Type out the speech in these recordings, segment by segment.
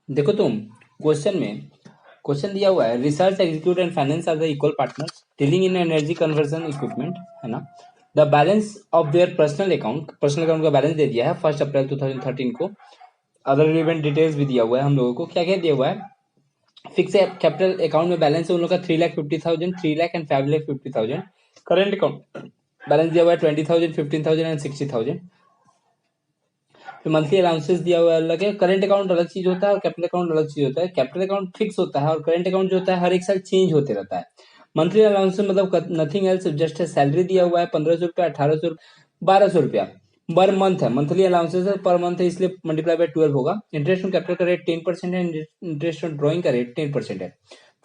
देखो तुम क्वेश्चन दिया हुआ है, research execute and finance are the equal partners dealing in energy conversion equipment, है ना। The balance of their personal account का बैलेंस दे दिया है 1 अप्रैल 2013 को। अदर रिलेवेंट डिटेल्स भी दिया हुआ है हम लोगों को। क्या क्या दिया हुआ है? फिक्स कैपिटल अकाउंट में बैलेंस है उन लोगों का 3,50,000, 3 lakh and 5,50,000। Current account balance दिया हुआ है 20,000, 15,000 एंड 60,000। फिर मंथली अलाउंसेस दिया हुआ है अलग है। करंट अकाउंट अलग चीज होता है और कैपिटल अकाउंट अलग चीज होता है। कैपिटल अकाउंट फिक्स होता है और करंट अकाउंट जो होता है हर एक साल चेंज होते रहता है। मंथली अलाउंसेस मतलब नथिंग एल्स, जस्ट सैलरी दिया हुआ है 1,500 रुपया, 1,800, 1,200 रुपया पर मंथ है। मंथली अलाउंसेस है पर मंथ है, इसलिए मल्टीप्लाई बाय 12 होगा। इंटरेस्ट ऑन कैपिटल का रेट 10% है, इंटरेस्ट ऑन ड्रॉइंग का रेट 10% है।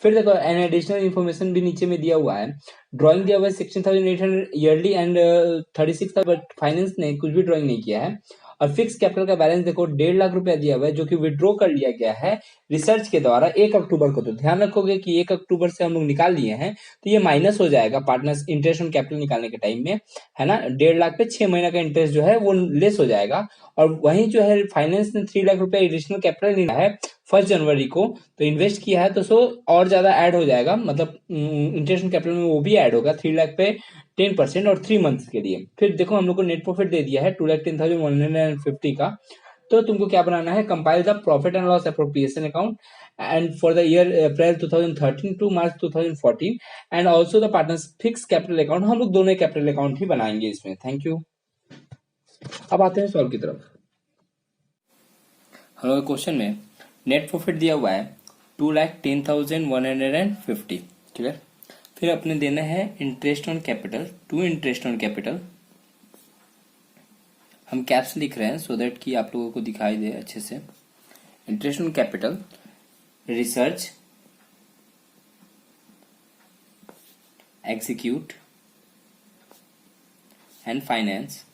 फिर देखो एन एडिशनल इन्फॉर्मेशन भी नीचे में दिया हुआ है। ड्रॉइंग दिया हुआ है 16,800 ईयरली एंड 36,000, बट फाइनेंस ने कुछ भी ड्रॉइंग नहीं किया है। और फिक्स कैपिटल का बैलेंस देखो 1,50,000 रुपया दिया हुआ है, जो कि विड्रॉ कर लिया गया है रिसर्च के द्वारा 1 अक्टूबर को। तो ध्यान रखोगे कि 1 अक्टूबर से हम लोग निकाल लिए हैं, तो ये माइनस हो जाएगा पार्टनर्स इंटरेस्ट ऑन कैपिटल निकालने के टाइम में, है ना। 1,50,000 पे 6 महीना का इंटरेस्ट जो है वो लेस हो जाएगा। और वहीं जो है फाइनेंस ने 3 लाख रुपया एडिशनल कैपिटल लिया है 1 जनवरी को, तो इन्वेस्ट किया है, तो सो और ज्यादा ऐड हो जाएगा, मतलब इंटरेस्ट ऑन कैपिटल में वो भी ऐड होगा 3 लाख पे 10% और 3 मंथ्स के लिए। फिर देखो हम लोग को नेट प्रॉफिट दे दिया है 2,10,150 का। तो तुमको क्या बनाना है? Compile the profit and loss appropriation account and for the year April 2013 to March 2014 and also the partners fix capital account. हम लोग दोनों कैपिटल अकाउंट ही बनाएंगे इसमें। Thank you. अब आते हैं सॉल्व की तरफ। हम लोग क्वेश्चन में नेट प्रॉफिट दिया हुआ है 2,10,150, ठीक है। फिर अपने देना है interest on capital, to interest on capital. हम कैप्स लिख रहे हैं सो दैट कि आप लोगों को दिखाई दे अच्छे से। Interest on capital, research execute and finance.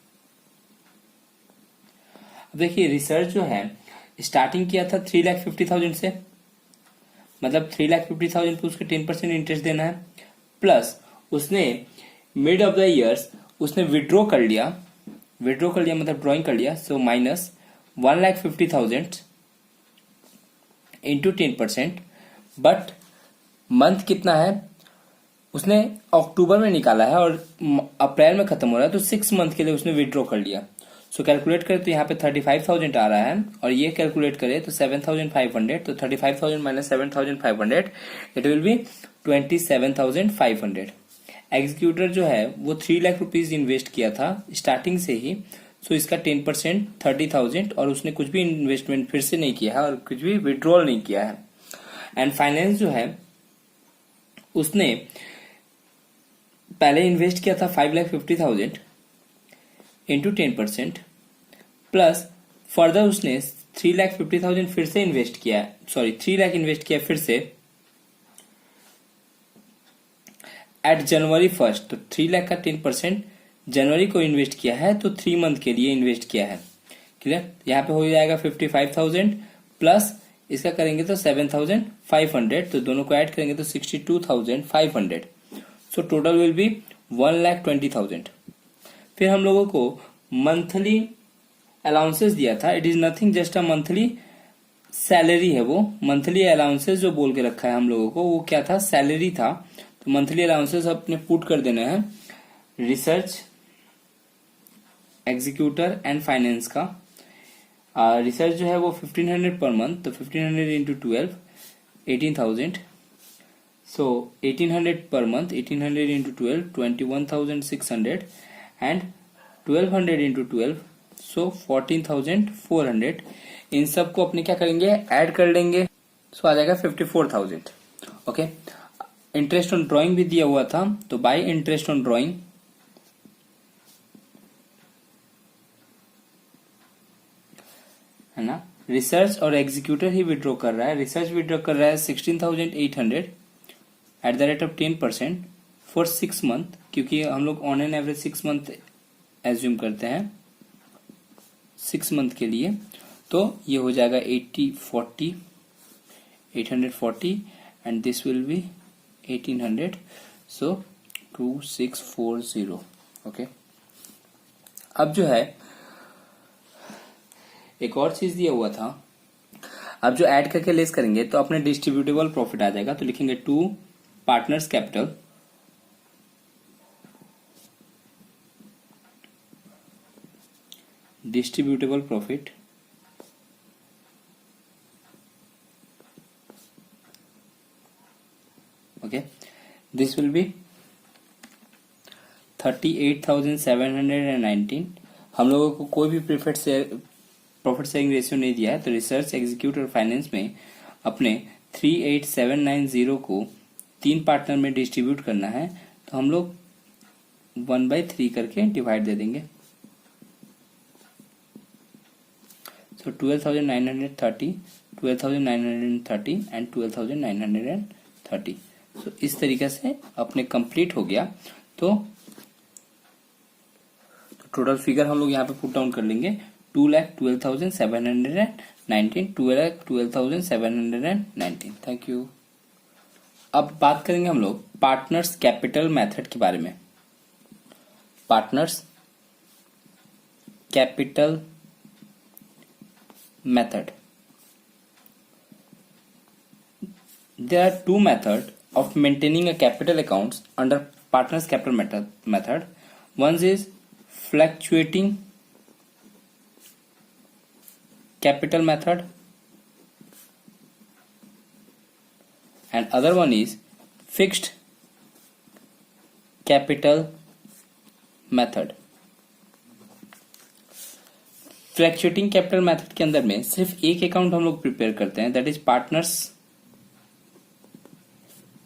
अब देखिए रिसर्च जो है स्टार्टिंग किया था 3,50,000 से, मतलब 3,50,000 पे उसके 10% इंटरेस्ट देना है। प्लस उसने मिड ऑफ द ईयर्स उसने विड्रॉ कर लिया मतलब ड्रॉइंग कर लिया, so minus 1,50,000 into 10%। But month कितना है उसने अक्टूबर में निकाला है और अप्रैल में खत्म हो रहा है, तो 6 मंथ के लिए उसने विड्रॉ कर लिया। सो कैलकुलेट करें तो यहाँ पे 35,000 आ रहा है, और ये कैलकुलेट करें तो 7,500, तो 35,000 minus 7,500 it will be 27,500। Executor जो है वो 3 लाख रुपीज इन्वेस्ट किया था स्टार्टिंग से ही, सो इसका 10% 30,000, और उसने कुछ भी इन्वेस्टमेंट फिर से नहीं किया है और कुछ भी विड्रॉल नहीं किया है। एंड फाइनेंस जो है उसने पहले इन्वेस्ट किया था 5,50,000 इंटू 10%, प्लस फर्दर उसने 3,50,000 फिर से इन्वेस्ट किया, 3 लाख इन्वेस्ट किया फिर से एट जनवरी 1, तो 3 लाख का 10% जनवरी को इन्वेस्ट किया है, तो 3 मंथ के लिए इन्वेस्ट किया है। क्लियर? यहाँ पे हो जाएगा 55,000 प्लस इसका करेंगे तो 7,500, तो दोनों को ऐड करेंगे तो 62,500। So total will be 1,20,000। फिर हम लोगों को मंथली अलाउंसेस दिया था, it is nothing just a monthly salary है। वो मंथली अलाउंसेस जो बोल के रखा है हम लोगों को, वो क्या था? सैलरी था। तो मंथली अलाउंसेस अपने पुट कर देना है रिसर्च एग्जीक्यूटर एंड फाइनेंस का। रिसर्च जो है वो 1,500 पर मंथ, तो 1,500 into 12 18,000। So 1,800 per month, 1,800 into 12 21,600 and 1,200 into 12 सो 14,400। इन सब को अपने क्या करेंगे? ऐड कर लेंगे, सो आ जाएगा 54,000। ओके। इंटरेस्ट ऑन ड्राइंग भी दिया हुआ था, तो बाय इंटरेस्ट ऑन ड्राइंग है ना, रिसर्च और एग्जीक्यूटर ही विड्रॉ कर रहा है। रिसर्च विड्रॉ कर रहा है 16,800 at the rate of 10% for 6 month, क्योंकि हम लोग on an average 6 month assume करते हैं 6 मंथ के लिए। तो ये हो जाएगा 840 and this will B 1,800, so 2640। Okay, अब जो है एक और चीज दिया हुआ था, अब जो ऐड करके लेस करेंगे तो अपने डिस्ट्रीब्यूटेबल प्रॉफिट आ जाएगा। तो लिखेंगे to partners capital distributable profit okay, this will be 38,719। हम लोगों को कोई भी प्रॉफिट शेयरिंग रेशियो नहीं दिया है, तो रिसर्च, एग्जीक्यूट और फाइनेंस में अपने 38,790 को 3 पार्टनर में डिस्ट्रीब्यूट करना है। तो हम लोग 1/3 करके डिवाइड दे देंगे। सो 12,930, 12,930 एंड 12,930। सो इस तरीके से अपने कंप्लीट हो गया। तो टोटल फिगर हम लोग यहाँ पे पुट डाउन कर लेंगे, 2,12,719, 2,12,719। Thank you. अब बात करेंगे हम लोग पार्टनर्स कैपिटल मेथड के बारे में। Partners capital method, there are two methods of maintaining a capital accounts under partners capital method. One is fluctuating capital method and other one is fixed capital method. Fluctuating capital method के अंदर में सिर्फ एक account हम लोग prepare करते हैं, that is partners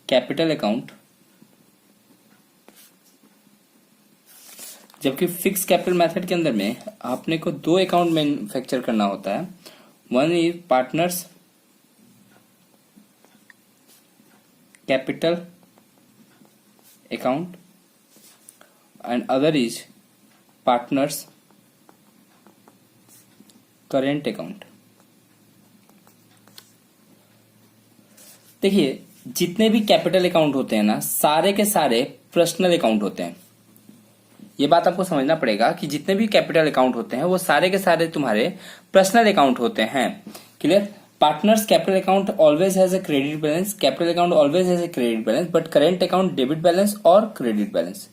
capital account, जबकि फिक्स कैपिटल मेथड के अंदर में आपने को 2 अकाउंट मैन्युफैक्चर करना होता है। One is partners capital account and other is partners current account. देखिए, जितने भी कैपिटल अकाउंट होते हैं ना, सारे के सारे पर्सनल अकाउंट होते हैं। ये बात आपको समझना पड़ेगा कि जितने भी कैपिटल अकाउंट होते हैं वो सारे के सारे तुम्हारे पर्सनल अकाउंट होते हैं। Clear? Partners capital account always has a credit balance, capital account always has a credit balance, but current account debit balance और क्रेडिट बैलेंस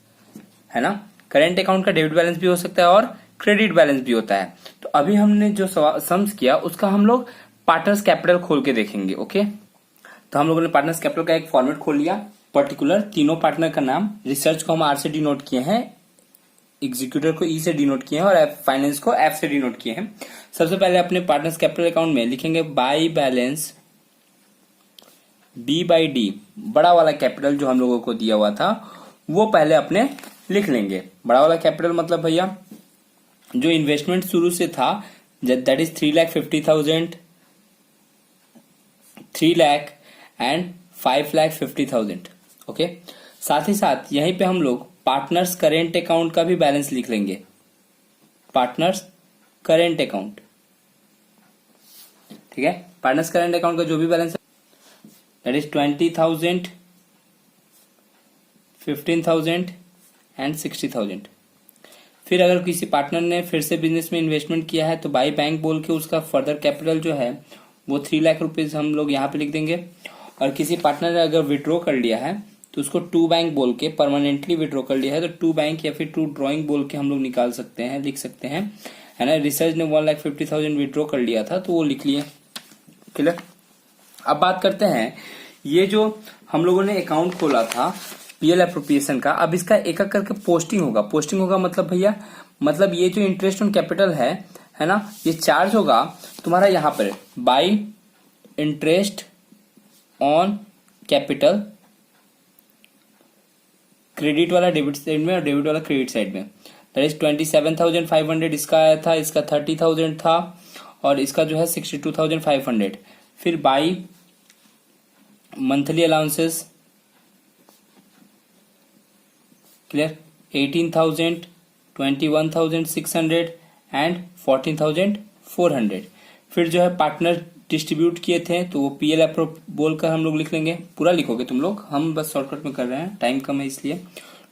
है ना। करेंट अकाउंट का डेबिट बैलेंस भी हो सकता है और क्रेडिट बैलेंस भी होता है। तो अभी हमने जो सम्स किया उसका हम लोग पार्टनर्स कैपिटल खोल के देखेंगे। ओके, तो हम लोगों ने पार्टनर्स कैपिटल का एक फॉर्मेट खोल लिया। पर्टिकुलर तीनों पार्टनर का नाम, रिसर्च को हम आर से डिनोट किए हैं, एग्जीक्यूटर को ई से डिनोट किए हैं और फाइनेंस को एफ से डिनोट किए हैं। सबसे पहले अपने पार्टनर्स कैपिटल अकाउंट में लिखेंगे by balance b by d, बड़ा वाला कैपिटल जो हम लोगों को दिया हुआ था वो पहले अपने लिख लेंगे। बड़ा वाला कैपिटल मतलब भैया जो इन्वेस्टमेंट शुरू से था, that is 3,50,000, 3 lakh and 5,50,000। Okay, साथ ही साथ यहीं पे हम लोग पार्टनर्स करेंट अकाउंट का भी बैलेंस लिख लेंगे। पार्टनर्स करेंट अकाउंट, ठीक है। पार्टनर्स करेंट अकाउंट का जो भी बैलेंस है दैट इज 20,000, 15,000 एंड 60,000। फिर अगर किसी पार्टनर ने फिर से बिजनेस में इन्वेस्टमेंट किया है तो बाई बैंक बोल के उसका फर्दर कैपिटल जो है वो 3 लाख रुपीज हम लोग यहाँ पे लिख देंगे। और किसी पार्टनर ने अगर विड्रॉ कर लिया है तो उसको 2 बैंक बोल के, परमानेंटली विड्रॉ कर लिया है तो 2 बैंक या फिर 2 ड्रॉइंग बोल के हम लोग निकाल सकते हैं, लिख सकते हैं, है ना। रिसर्च ने 1,50,000 विड्रॉ कर लिया था तो वो लिख लिए। क्लियर? अब बात करते हैं ये जो हम लोगों ने अकाउंट खोला था पीएल एप्रोप्रिएशन का, अब इसका एक एक करके पोस्टिंग होगा। पोस्टिंग होगा मतलब भैया, मतलब ये जो इंटरेस्ट ऑन कैपिटल है ना, ये चार्ज होगा तुम्हारा यहाँ पर by interest on capital, credit वाला डेबिट साइड में और डेबिट वाला क्रेडिट साइड में। दैट इज 27,500 इसका आया था, इसका 30,000 था और इसका जो है 62,500। फिर by monthly allowances, clear, 18,000, 21,600 and 14,400। फिर जो है पार्टनर डिस्ट्रीब्यूट किए थे तो वो पीएल अप्रूव बोलकर हम लोग लिख लेंगे। पूरा लिखोगे तुम लोग, हम बस शॉर्टकट में कर रहे हैं, टाइम कम है इसलिए।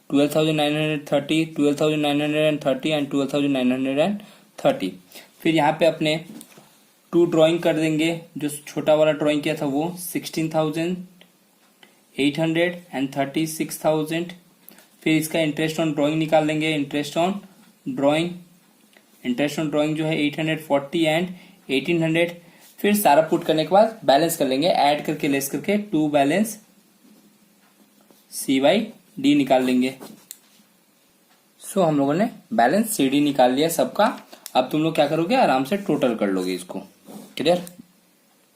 12,930, 12,930 एंड 12,930। फिर यहाँ पे अपने 2 ड्राइंग कर देंगे। जो छोटा वाला ड्राइंग किया था वो 16,800 एंड 36,000। फिर इसका इंटरेस्ट ऑन ड्राइंग निकाल लेंगे। इंटरेस्ट ऑन ड्राइंग जो है 840 एंड 1800। फिर सारा पुट करने के बाद बैलेंस कर लेंगे, ऐड करके लेस करके 2 बैलेंस C/D निकाल लेंगे। सो हम लोगों ने बैलेंस CD निकाल लिया सबका। अब तुम लोग क्या करोगे, आराम से टोटल कर लोगे इसको। क्लियर?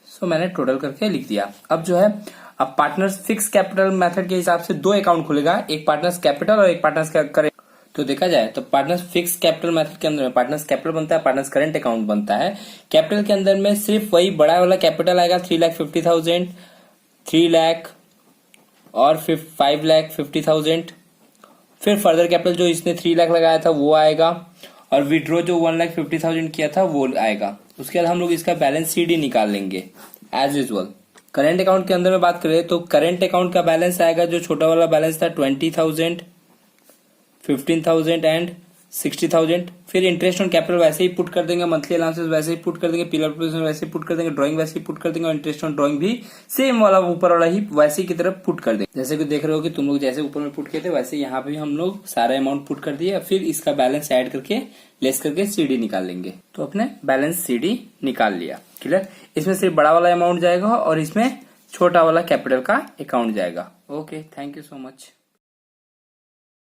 सो मैंने टोटल करके लिख दिया। अब जो है, अब पार्टनर्स फिक्स कैपिटल मेथड के हिसाब से 2 अकाउंट खुलेगा, एक पार्टनर्स कैपिटल और एक पार्टनर्स करेंट। तो देखा जाए तो पार्टनर्स फिक्स कैपिटल मेथड के अंदर में पार्टनर्स कैपिटल बनता है, पार्टनर्स करंट अकाउंट बनता है। कैपिटल के अंदर में सिर्फ वही बड़ा वाला कैपिटल आएगा 3,50,000, 3 लाख और 5,50,000। फिर फर्दर कैपिटल जो इसने 3 लाख लगाया था वो आएगा, और विड्रॉ जो 1,50,000 किया था वो आएगा। उसके बाद हम लोग इसका बैलेंस CD निकाल लेंगे एज यूजुअल। करंट अकाउंट के अंदर में बात करें तो करंट अकाउंट का बैलेंस आएगा, जो छोटा वाला बैलेंस था 20,000, 15,000 एंड 60,000। फिर इंटरेस्ट ऑन कैपिटल वैसे ही पुट कर देंगे, मंथली अलाउंसेस वैसे ही पुट कर देंगे, पिलर वैसे ही पुट कर देंगे, ड्राइंग वैसे ही पुट कर देंगे, और इंटरेस्ट ऑन ड्राइंग भी सेम वाला ऊपर वाला ही वैसे ही की तरफ पुट कर देंगे। जैसे कि देख रहे हो कि तुम लोग जैसे ऊपर में पुट किए थे वैसे यहाँ पे हम लोग सारा अमाउंट पुट कर दिए। फिर इसका बैलेंस ऐड करके लेस करके CD निकाल लेंगे। तो अपने बैलेंस CD निकाल लिया। क्लियर? इसमें सिर्फ बड़ा वाला अमाउंट जाएगा और इसमें छोटा वाला कैपिटल का अकाउंट जाएगा। Okay, thank you so much.